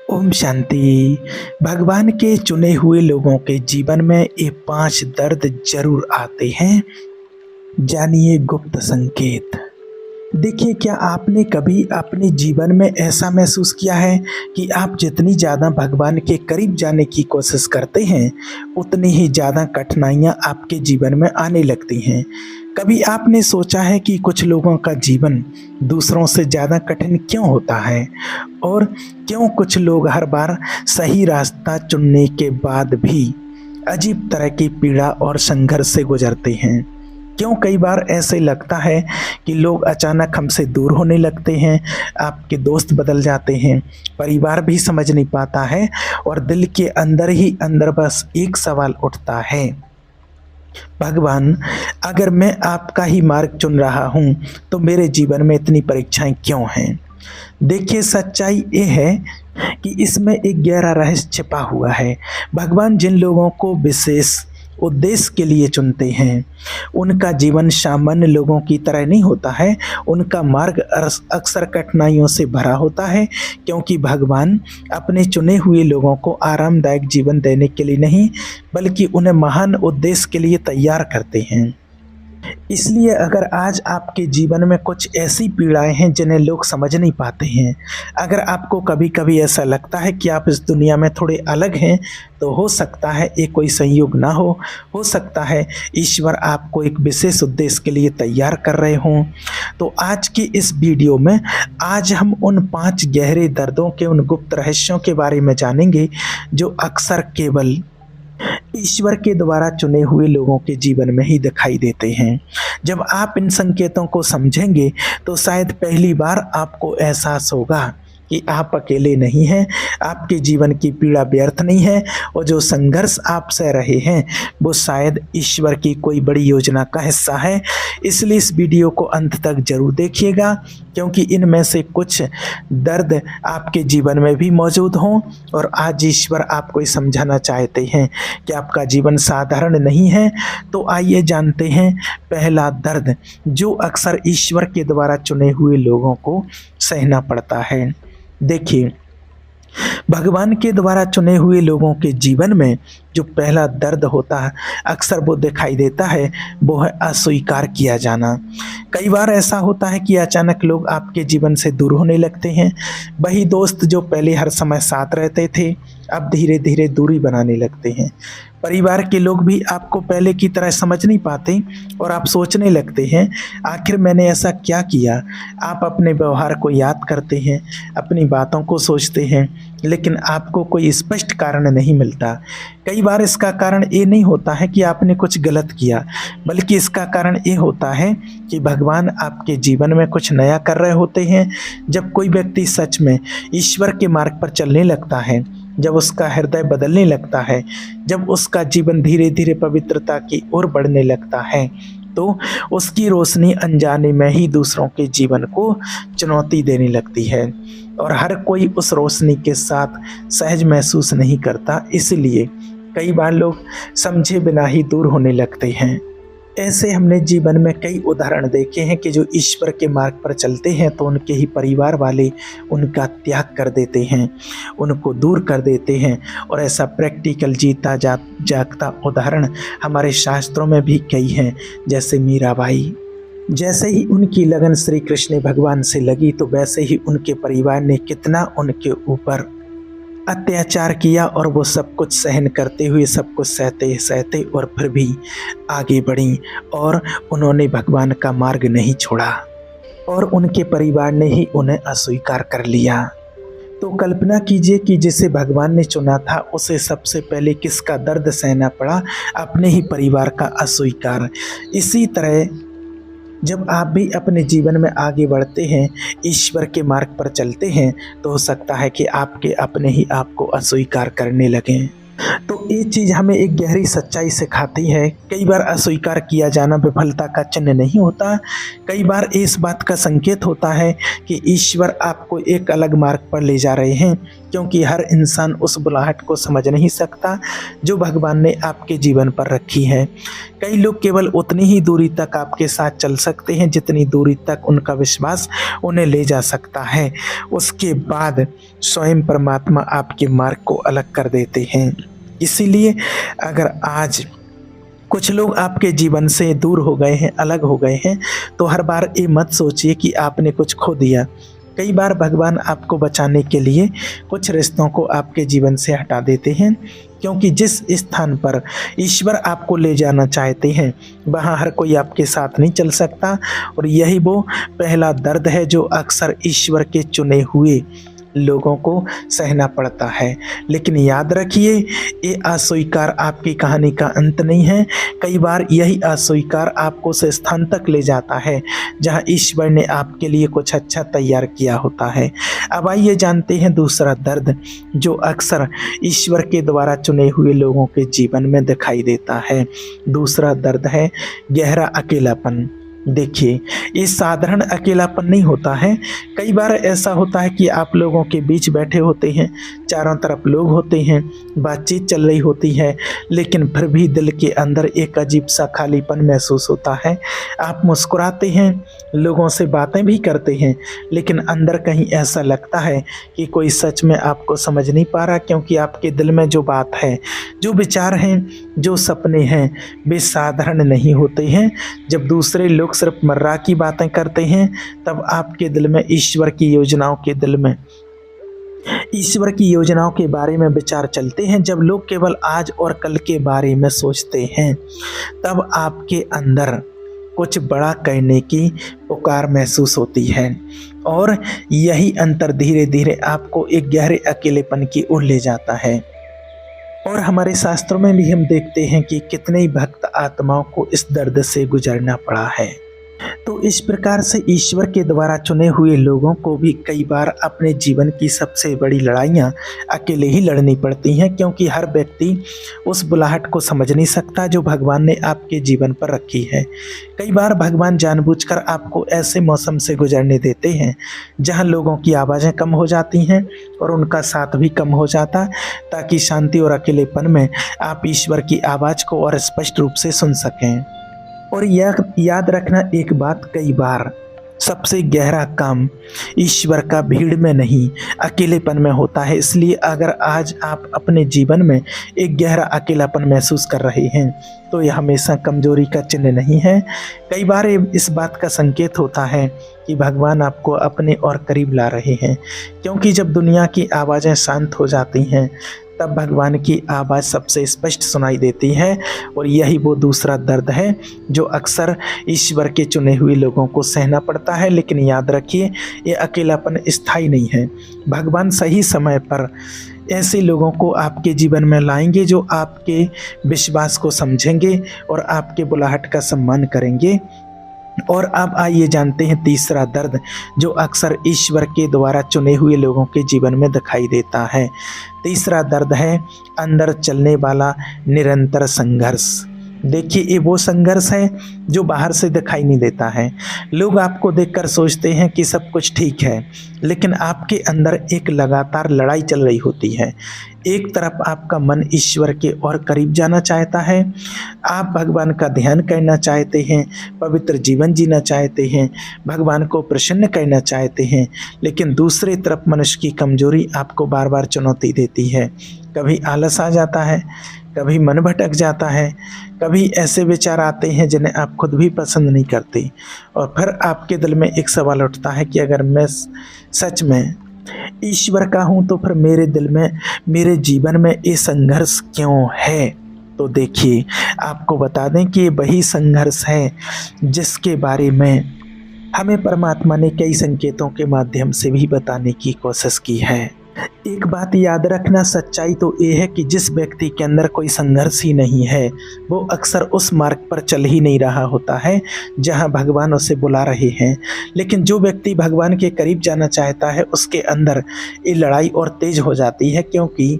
ओम शांति। भगवान के चुने हुए लोगों के जीवन में ये 5 दर्द ज़रूर आते हैं। जानिए गुप्त संकेत। देखिए, क्या आपने कभी अपने जीवन में ऐसा महसूस किया है कि आप जितनी ज़्यादा भगवान के करीब जाने की कोशिश करते हैं, उतनी ही ज़्यादा कठिनाइयाँ आपके जीवन में आने लगती हैं? कभी आपने सोचा है कि कुछ लोगों का जीवन दूसरों से ज़्यादा कठिन क्यों होता है? और क्यों कुछ लोग हर बार सही रास्ता चुनने के बाद भी अजीब तरह की पीड़ा और संघर्ष से गुजरते हैं? क्यों कई बार ऐसे लगता है कि लोग अचानक हमसे दूर होने लगते हैं, आपके दोस्त बदल जाते हैं, परिवार भी समझ नहीं पाता है और दिल के अंदर ही अंदर बस एक सवाल उठता है, भगवान, अगर मैं आपका ही मार्ग चुन रहा हूँ, तो मेरे जीवन में इतनी परीक्षाएँ क्यों हैं? देखिए, सच्चाई ये है कि इसमें एक गहरा रहस्य छिपा हुआ है। भगवान जिन लोगों को विशेष उद्देश्य के लिए चुनते हैं, उनका जीवन सामान्य लोगों की तरह नहीं होता है। उनका मार्ग अक्सर कठिनाइयों से भरा होता है, क्योंकि भगवान अपने चुने हुए लोगों को आरामदायक जीवन देने के लिए नहीं, बल्कि उन्हें महान उद्देश्य के लिए तैयार करते हैं। इसलिए अगर आज आपके जीवन में कुछ ऐसी पीड़ाएँ हैं जिन्हें लोग समझ नहीं पाते हैं, अगर आपको कभी-कभी ऐसा लगता है कि आप इस दुनिया में थोड़े अलग हैं, तो हो सकता है ये कोई संयोग ना हो सकता है ईश्वर आपको एक विशेष उद्देश्य के लिए तैयार कर रहे हों। तो आज की इस वीडियो में आज हम उन 5 गहरे दर्दों के, उन गुप्त रहस्यों के बारे में जानेंगे, जो अक्सर केवल ईश्वर के द्वारा चुने हुए लोगों के जीवन में ही दिखाई देते हैं। जब आप इन संकेतों को समझेंगे, तो शायद पहली बार आपको एहसास होगा कि आप अकेले नहीं हैं, आपके जीवन की पीड़ा व्यर्थ नहीं है और जो संघर्ष आप सह रहे हैं, वो शायद ईश्वर की कोई बड़ी योजना का हिस्सा है। इसलिए इस वीडियो को अंत तक ज़रूर देखिएगा, क्योंकि इनमें से कुछ दर्द आपके जीवन में भी मौजूद हों और आज ईश्वर आपको ये समझाना चाहते हैं कि आपका जीवन साधारण नहीं है। तो आइए जानते हैं पहला दर्द, जो अक्सर ईश्वर के द्वारा चुने हुए लोगों को सहना पड़ता है। देखिए, भगवान के द्वारा चुने हुए लोगों के जीवन में जो पहला दर्द होता है, अक्सर वो दिखाई देता है, वो है अस्वीकार किया जाना। कई बार ऐसा होता है कि अचानक लोग आपके जीवन से दूर होने लगते हैं। वही दोस्त जो पहले हर समय साथ रहते थे, अब धीरे धीरे दूरी बनाने लगते हैं। परिवार के लोग भी आपको पहले की तरह समझ नहीं पाते और आप सोचने लगते हैं, आखिर मैंने ऐसा क्या किया? आप अपने व्यवहार को याद करते हैं, अपनी बातों को सोचते हैं, लेकिन आपको कोई स्पष्ट कारण नहीं मिलता। कई बार इसका कारण ये नहीं होता है कि आपने कुछ गलत किया, बल्कि इसका कारण ये होता है कि भगवान आपके जीवन में कुछ नया कर रहे होते हैं। जब कोई व्यक्ति सच में ईश्वर के मार्ग पर चलने लगता है, जब उसका हृदय बदलने लगता है, जब उसका जीवन धीरे धीरे पवित्रता की ओर बढ़ने लगता है, तो उसकी रोशनी अनजाने में ही दूसरों के जीवन को चुनौती देने लगती है और हर कोई उस रोशनी के साथ सहज महसूस नहीं करता। इसलिए कई बार लोग समझे बिना ही दूर होने लगते हैं। ऐसे हमने जीवन में कई उदाहरण देखे हैं कि जो ईश्वर के मार्ग पर चलते हैं, तो उनके ही परिवार वाले उनका त्याग कर देते हैं, उनको दूर कर देते हैं। और ऐसा प्रैक्टिकल जीता जागता उदाहरण हमारे शास्त्रों में भी कई हैं, जैसे मीराबाई। जैसे ही उनकी लगन श्री कृष्ण भगवान से लगी, तो वैसे ही उनके परिवार ने कितना उनके ऊपर अत्याचार किया और वो सब कुछ सहन करते हुए, सब कुछ सहते सहते और फिर भी आगे बढ़ी और उन्होंने भगवान का मार्ग नहीं छोड़ा और उनके परिवार ने ही उन्हें अस्वीकार कर लिया। तो कल्पना कीजिए कि जिसे भगवान ने चुना था, उसे सबसे पहले किसका दर्द सहना पड़ा? अपने ही परिवार का अस्वीकार। इसी तरह जब आप भी अपने जीवन में आगे बढ़ते हैं, ईश्वर के मार्ग पर चलते हैं, तो हो सकता है कि आपके अपने ही आपको अस्वीकार करने लगें। तो ये चीज़ हमें एक गहरी सच्चाई सिखाती है। कई बार अस्वीकार किया जाना विफलता का चिन्ह नहीं होता, कई बार इस बात का संकेत होता है कि ईश्वर आपको एक अलग मार्ग पर ले जा रहे हैं, क्योंकि हर इंसान उस बुलाहट को समझ नहीं सकता जो भगवान ने आपके जीवन पर रखी है। कई लोग केवल उतनी ही दूरी तक आपके साथ चल सकते हैं जितनी दूरी तक उनका विश्वास उन्हें ले जा सकता है। उसके बाद स्वयं परमात्मा आपके मार्ग को अलग कर देते हैं। इसीलिए अगर आज कुछ लोग आपके जीवन से दूर हो गए हैं, अलग हो गए हैं, तो हर बार ये मत सोचिए कि आपने कुछ खो दिया। कई बार भगवान आपको बचाने के लिए कुछ रिश्तों को आपके जीवन से हटा देते हैं, क्योंकि जिस स्थान पर ईश्वर आपको ले जाना चाहते हैं वहाँ हर कोई आपके साथ नहीं चल सकता। और यही वो पहला दर्द है जो अक्सर ईश्वर के चुने हुए लोगों को सहना पड़ता है। लेकिन याद रखिए, ये अस्वीकार आपकी कहानी का अंत नहीं है। कई बार यही अस्वीकार आपको उस स्थान तक ले जाता है जहां ईश्वर ने आपके लिए कुछ अच्छा तैयार किया होता है। अब आइए जानते हैं दूसरा दर्द जो अक्सर ईश्वर के द्वारा चुने हुए लोगों के जीवन में दिखाई देता है। दूसरा दर्द है गहरा अकेलापन। देखिए, ये साधारण अकेलापन नहीं होता है। कई बार ऐसा होता है कि आप लोगों के बीच बैठे होते हैं, चारों तरफ लोग होते हैं, बातचीत चल रही होती है, लेकिन फिर भी दिल के अंदर एक अजीब सा खालीपन महसूस होता है। आप मुस्कुराते हैं, लोगों से बातें भी करते हैं, लेकिन अंदर कहीं ऐसा लगता है कि कोई सच में आपको समझ नहीं पा रहा, क्योंकि आपके दिल में जो बात है, जो विचार हैं, जो सपने हैं, वे साधारण नहीं होते हैं। जब दूसरे लोग सिर्फ मर्रा की बातें करते हैं, तब आपके दिल में ईश्वर की योजनाओं के बारे में विचार चलते हैं। जब लोग केवल आज और कल के बारे में सोचते हैं, तब आपके अंदर कुछ बड़ा करने की पुकार महसूस होती है। और यही अंतर धीरे धीरे आपको एक गहरे अकेलेपन की ओर ले जाता है। और हमारे शास्त्रों में भी हम देखते हैं कि कितने ही भक्त आत्माओं को इस दर्द से गुजरना पड़ा है। तो इस प्रकार से ईश्वर के द्वारा चुने हुए लोगों को भी कई बार अपने जीवन की सबसे बड़ी लड़ाइयाँ अकेले ही लड़नी पड़ती हैं, क्योंकि हर व्यक्ति उस बुलाहट को समझ नहीं सकता जो भगवान ने आपके जीवन पर रखी है। कई बार भगवान जानबूझकर आपको ऐसे मौसम से गुजरने देते हैं जहां लोगों की आवाज़ें कम हो जाती हैं और उनका साथ भी कम हो जाता, ताकि शांति और अकेलेपन में आप ईश्वर की आवाज़ को और स्पष्ट रूप से सुन सकें। और यह याद रखना एक बात, कई बार सबसे गहरा काम ईश्वर का भीड़ में नहीं, अकेलेपन में होता है। इसलिए अगर आज आप अपने जीवन में एक गहरा अकेलापन महसूस कर रहे हैं, तो यह हमेशा कमजोरी का चिन्ह नहीं है। कई बार इस बात का संकेत होता है कि भगवान आपको अपने और करीब ला रहे हैं, क्योंकि जब दुनिया की आवाज़ें शांत हो जाती हैं, तब भगवान की आवाज़ सबसे स्पष्ट सुनाई देती है। और यही वो दूसरा दर्द है जो अक्सर ईश्वर के चुने हुए लोगों को सहना पड़ता है। लेकिन याद रखिए, ये अकेलापन स्थायी नहीं है। भगवान सही समय पर ऐसे लोगों को आपके जीवन में लाएंगे जो आपके विश्वास को समझेंगे और आपके बुलाहट का सम्मान करेंगे। और अब आइए जानते हैं तीसरा दर्द जो अक्सर ईश्वर के द्वारा चुने हुए लोगों के जीवन में दिखाई देता है। तीसरा दर्द है अंदर चलने वाला निरंतर संघर्ष। देखिए, ये वो संघर्ष है जो बाहर से दिखाई नहीं देता है। लोग आपको देखकर सोचते हैं कि सब कुछ ठीक है, लेकिन आपके अंदर एक लगातार लड़ाई चल रही होती है। एक तरफ आपका मन ईश्वर के और करीब जाना चाहता है, आप भगवान का ध्यान करना चाहते हैं, पवित्र जीवन जीना चाहते हैं, भगवान को प्रसन्न करना चाहते हैं, लेकिन दूसरी तरफ मनुष्य की कमजोरी आपको बार बार चुनौती देती है। कभी आलस आ जाता है, कभी मन भटक जाता है, कभी ऐसे विचार आते हैं जिन्हें आप खुद भी पसंद नहीं करते। और फिर आपके दिल में एक सवाल उठता है कि अगर मैं सच में ईश्वर का हूँ, तो फिर मेरे दिल में, मेरे जीवन में ये संघर्ष क्यों है। तो देखिए, आपको बता दें कि वही संघर्ष है जिसके बारे में हमें परमात्मा ने कई संकेतों के माध्यम से भी बताने की कोशिश की है। एक बात याद रखना, सच्चाई तो ये है कि जिस व्यक्ति के अंदर कोई संघर्ष ही नहीं है, वो अक्सर उस मार्ग पर चल ही नहीं रहा होता है जहां भगवान उसे बुला रहे हैं। लेकिन जो व्यक्ति भगवान के करीब जाना चाहता है, उसके अंदर ये लड़ाई और तेज हो जाती है, क्योंकि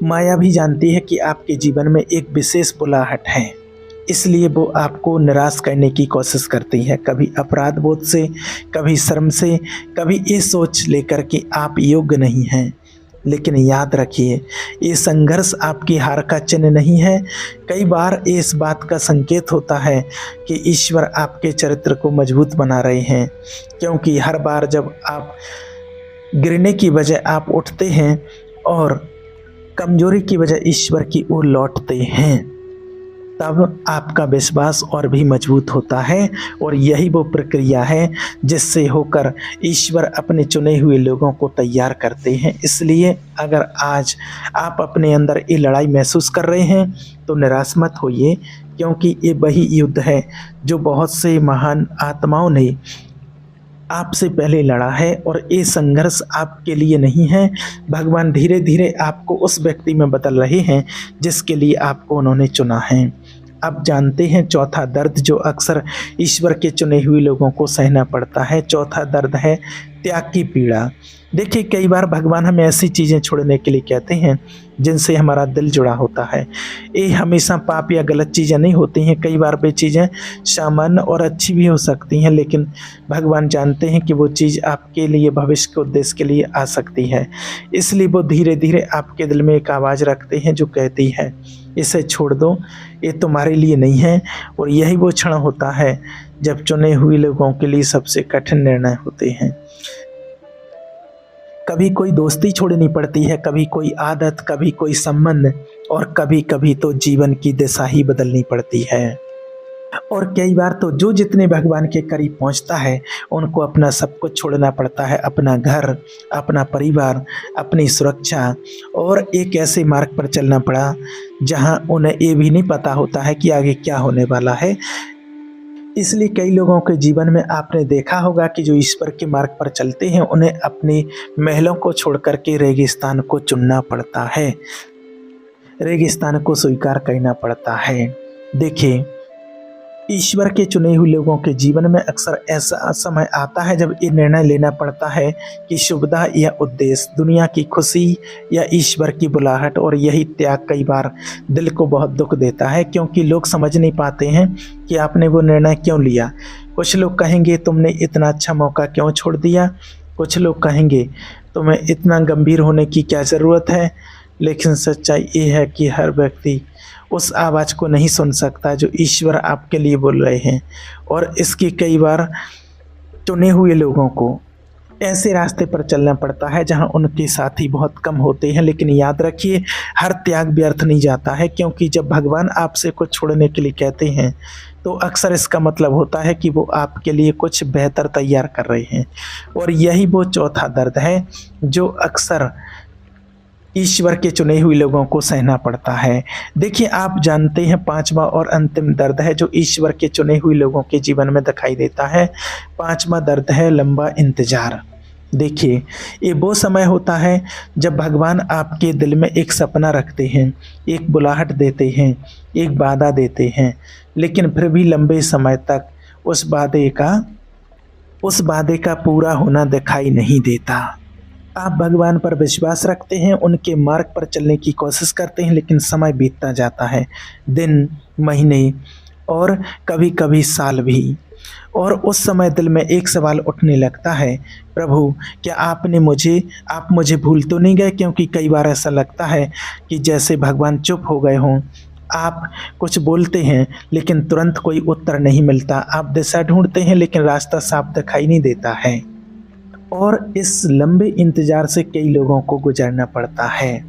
माया भी जानती है कि आपके जीवन में एक विशेष बुलाहट है। इसलिए वो आपको निराश करने की कोशिश करती है, कभी अपराध बोध से, कभी शर्म से, कभी ये सोच लेकर कि आप योग्य नहीं हैं। लेकिन याद रखिए, ये संघर्ष आपकी हार का चिन्ह नहीं है। कई बार ये इस बात का संकेत होता है कि ईश्वर आपके चरित्र को मजबूत बना रहे हैं, क्योंकि हर बार जब आप गिरने की बजाय आप उठते हैं और कमजोरी की वजह ईश्वर की ओर लौटते हैं, तब आपका विश्वास और भी मजबूत होता है। और यही वो प्रक्रिया है जिससे होकर ईश्वर अपने चुने हुए लोगों को तैयार करते हैं। इसलिए अगर आज आप अपने अंदर ये लड़ाई महसूस कर रहे हैं तो निराश मत होइए, क्योंकि ये वही युद्ध है जो बहुत से महान आत्माओं ने आपसे पहले लड़ा है। और ये संघर्ष आपके लिए नहीं है, भगवान धीरे धीरे आपको उस व्यक्ति में बदल रहे हैं जिसके लिए आपको उन्होंने चुना है। अब जानते हैं चौथा दर्द जो अक्सर ईश्वर के चुने हुए लोगों को सहना पड़ता है। चौथा दर्द है त्याग की पीड़ा। देखिए, कई बार भगवान हमें ऐसी चीज़ें छोड़ने के लिए कहते हैं जिनसे हमारा दिल जुड़ा होता है। ये हमेशा पाप या गलत चीज़ें नहीं होती हैं, कई बार वे चीज़ें सामान्य और अच्छी भी हो सकती हैं, लेकिन भगवान जानते हैं कि वो चीज़ आपके लिए भविष्य के उद्देश्य के लिए आ सकती है। इसलिए वो धीरे धीरे आपके दिल में एक आवाज़ रखते हैं जो कहती है, इसे छोड़ दो, ये तुम्हारे लिए नहीं है। और यही वो क्षण होता है जब चुने हुए लोगों के लिए सबसे कठिन निर्णय होते हैं। कभी कोई दोस्ती छोड़नी पड़ती है, कभी कोई आदत, कभी कोई संबंध, और कभी कभी तो जीवन की दिशा ही बदलनी पड़ती है। और कई बार तो जो जितने भगवान के करीब पहुंचता है उनको अपना सब कुछ छोड़ना पड़ता है, अपना घर, अपना परिवार, अपनी सुरक्षा, और एक ऐसे मार्ग पर चलना पड़ा जहां उन्हें ये भी नहीं पता होता है कि आगे क्या होने वाला है। इसलिए कई लोगों के जीवन में आपने देखा होगा कि जो ईश्वर के मार्ग पर चलते हैं उन्हें अपनी महलों को छोड़ करके रेगिस्तान को चुनना पड़ता है, रेगिस्तान को स्वीकार करना पड़ता है। देखिए, ईश्वर के चुने हुए लोगों के जीवन में अक्सर ऐसा समय आता है जब ये निर्णय लेना पड़ता है कि शुभदा या उद्देश्य, दुनिया की खुशी या ईश्वर की बुलाहट। और यही त्याग कई बार दिल को बहुत दुख देता है, क्योंकि लोग समझ नहीं पाते हैं कि आपने वो निर्णय क्यों लिया। कुछ लोग कहेंगे तुमने इतना अच्छा मौका क्यों छोड़ दिया, कुछ लोग कहेंगे तुम्हें इतना गंभीर होने की क्या ज़रूरत है। लेकिन सच्चाई ये है कि हर व्यक्ति उस आवाज़ को नहीं सुन सकता जो ईश्वर आपके लिए बोल रहे हैं। और इसके कई बार चुने हुए लोगों को ऐसे रास्ते पर चलना पड़ता है जहां उनके साथी बहुत कम होते हैं। लेकिन याद रखिए, हर त्याग व्यर्थ नहीं जाता है, क्योंकि जब भगवान आपसे कुछ छोड़ने के लिए कहते हैं तो अक्सर इसका मतलब होता है कि वो आपके लिए कुछ बेहतर तैयार कर रहे हैं। और यही वो चौथा दर्द है जो अक्सर ईश्वर के चुने हुए लोगों को सहना पड़ता है। देखिए, आप जानते हैं पांचवा और अंतिम दर्द है जो ईश्वर के चुने हुए लोगों के जीवन में दिखाई देता है। पांचवा दर्द है लंबा इंतजार। देखिए, ये वो समय होता है जब भगवान आपके दिल में एक सपना रखते हैं, एक बुलाहट देते हैं, एक वादा देते हैं, लेकिन फिर भी लंबे समय तक उस वादे का पूरा होना दिखाई नहीं देता। आप भगवान पर विश्वास रखते हैं, उनके मार्ग पर चलने की कोशिश करते हैं, लेकिन समय बीतता जाता है, दिन, महीने और कभी कभी साल भी। और उस समय दिल में एक सवाल उठने लगता है, प्रभु क्या आप मुझे भूल तो नहीं गए। क्योंकि कई बार ऐसा लगता है कि जैसे भगवान चुप हो गए हों। आप कुछ बोलते हैं लेकिन तुरंत कोई उत्तर नहीं मिलता, आप दिशा ढूंढते हैं लेकिन रास्ता साफ दिखाई नहीं देता है। और इस लंबे इंतजार से कई लोगों को गुजरना पड़ता है।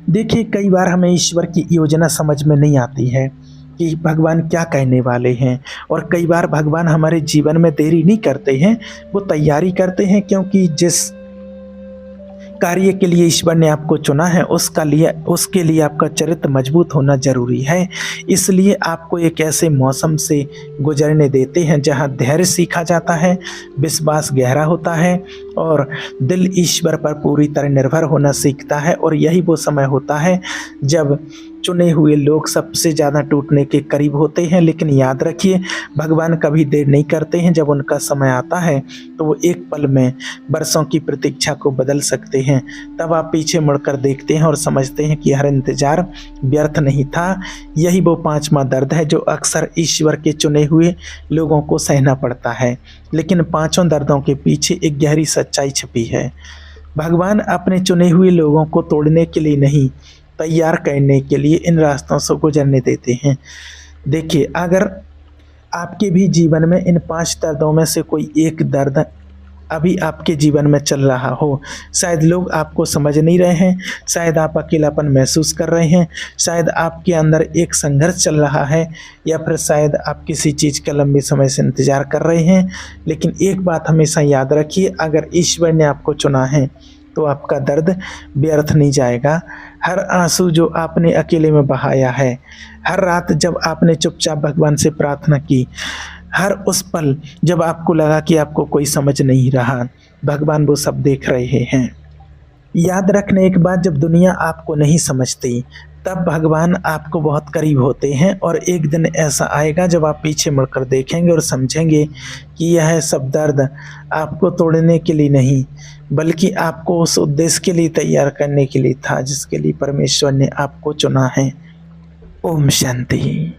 देखिए, कई बार हमें ईश्वर की योजना समझ में नहीं आती है कि भगवान क्या कहने वाले हैं। और कई बार भगवान हमारे जीवन में देरी नहीं करते हैं, वो तैयारी करते हैं, क्योंकि जिस कार्य के लिए ईश्वर ने आपको चुना है उसके लिए आपका चरित्र मजबूत होना जरूरी है। इसलिए आपको एक ऐसे मौसम से गुजरने देते हैं जहां धैर्य सीखा जाता है, विश्वास गहरा होता है और दिल ईश्वर पर पूरी तरह निर्भर होना सीखता है। और यही वो समय होता है जब चुने हुए लोग सबसे ज़्यादा टूटने के करीब होते हैं। लेकिन याद रखिए, भगवान कभी देर नहीं करते हैं। जब उनका समय आता है तो वो एक पल में बरसों की प्रतीक्षा को बदल सकते हैं। तब आप पीछे मुड़कर देखते हैं और समझते हैं कि हर इंतजार व्यर्थ नहीं था। यही वो पांचवा दर्द है जो अक्सर ईश्वर के चुने हुए लोगों को सहना पड़ता है। लेकिन पांचों दर्दों के पीछे एक गहरी सच्चाई छिपी है। भगवान अपने चुने हुए लोगों को तोड़ने के लिए नहीं, तैयार करने के लिए इन रास्तों से गुजरने देते हैं। देखिए, अगर आपके भी जीवन में इन 5 दर्दों में से कोई एक दर्द अभी आपके जीवन में चल रहा हो, शायद लोग आपको समझ नहीं रहे हैं, शायद आप अकेलापन महसूस कर रहे हैं, शायद आपके अंदर एक संघर्ष चल रहा है, या फिर शायद आप किसी चीज़ का लंबे समय से इंतज़ार कर रहे हैं। लेकिन एक बात हमेशा याद रखिए, अगर ईश्वर ने आपको चुना है तो आपका दर्द व्यर्थ नहीं जाएगा। हर आंसू जो आपने अकेले में बहाया है, हर रात जब आपने चुपचाप भगवान से प्रार्थना की, हर उस पल जब आपको लगा कि आपको कोई समझ नहीं रहा, भगवान वो सब देख रहे हैं। याद रखने एक बात, जब दुनिया आपको नहीं समझती, तब भगवान आपको बहुत करीब होते हैं, और एक दिन ऐसा आएगा जब आप पीछे मुड़कर देखेंगे और समझेंगे कि यह सब दर्द आपको तोड़ने के लिए नहीं, बल्कि आपको उस उद्देश्य के लिए तैयार करने के लिए था जिसके लिए परमेश्वर ने आपको चुना है। ओम शांति।